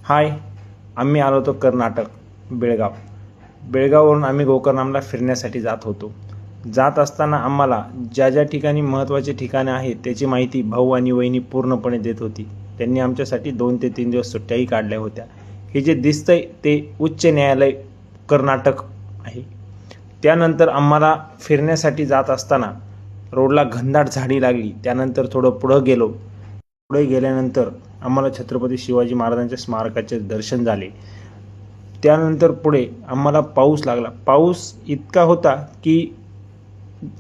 हाय, आम्ही आलो होतो कर्नाटक, बेळगाववरून आम्ही गोकर्णमला फिरण्यासाठी जात होतो. जात असताना आम्हाला ज्या ज्या ठिकाणी महत्त्वाचे ठिकाणे आहेत त्याची माहिती भाऊ आणि वहिनी पूर्णपणे देत होती. त्यांनी आमच्यासाठी 2 ते 3 दिवस सुट्ट्याही काढल्या होत्या. हे जे दिसतंय ते उच्च न्यायालय कर्नाटक आहे. त्यानंतर आम्हाला फिरण्यासाठी जात असताना रोडला घनदाट झाडी लागली. त्यानंतर थोडं पुढं गेलो. पुढे गेल्यानंतर आम्हाला छत्रपती शिवाजी महाराजांच्या स्मारकाचे दर्शन झाले. त्यानंतर पुढे आम्हाला पाऊस लागला. पाऊस इतका होता की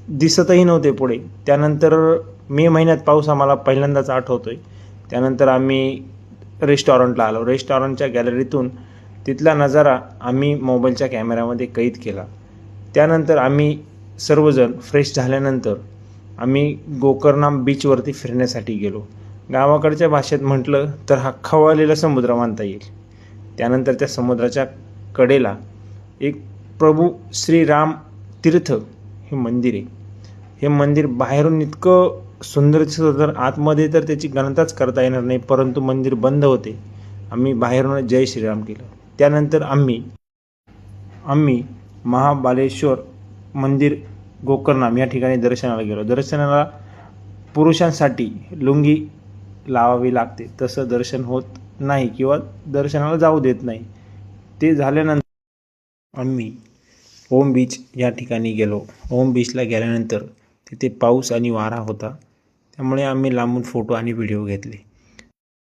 दिसतही नव्हते पुढे. त्यानंतर मे महिन्यात पाऊस आम्हाला पहिल्यांदाच आठवतोय. त्यानंतर आम्ही रेस्टॉरंटला आलो. रेस्टॉरंटच्या गॅलरीतून तिथला नजारा आम्ही मोबाईलच्या कॅमेऱ्यामध्ये कैद केला. त्यानंतर आम्ही सर्वजण फ्रेश झाल्यानंतर आम्ही गोकर्णम बीचवरती फिरण्यासाठी गेलो. गावाकडच्या भाषेत म्हटलं तर हा खवळलेला समुद्र मानता येईल. त्यानंतर त्या समुद्राच्या कडेला एक प्रभू श्रीराम तीर्थ हे मंदिर आहे. हे मंदिर बाहेरून इतकं सुंदर दिसत होतं, आतमध्ये तर त्याची गणताच करता येणार नाही, परंतु मंदिर बंद होते. आम्ही बाहेरून जय श्रीराम केलं. त्यानंतर आम्ही महाबालेश्वर मंदिर गोकर्णम या ठिकाणी दर्शनाला गेलो. दर्शनाला पुरुषांसाठी लुंगी लावावी लागते, तसं दर्शन होत नाही किंवा दर्शनाला जाऊ देत नाही. ते झाल्यानंतर आम्ही ओम बीच या ठिकाणी गेलो. ओम बीचला गेल्यानंतर तिथे पाऊस आणि वारा होता, त्यामुळे आम्ही लांबून फोटो आणि व्हिडिओ घेतले.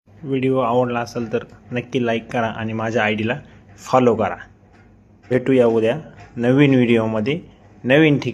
व्हिडिओ आवडला असेल तर नक्की लाईक करा आणि माझ्या आयडीला फॉलो करा. भेटूया उद्या नवीन व्हिडिओमध्ये नवीन ठिकाणी.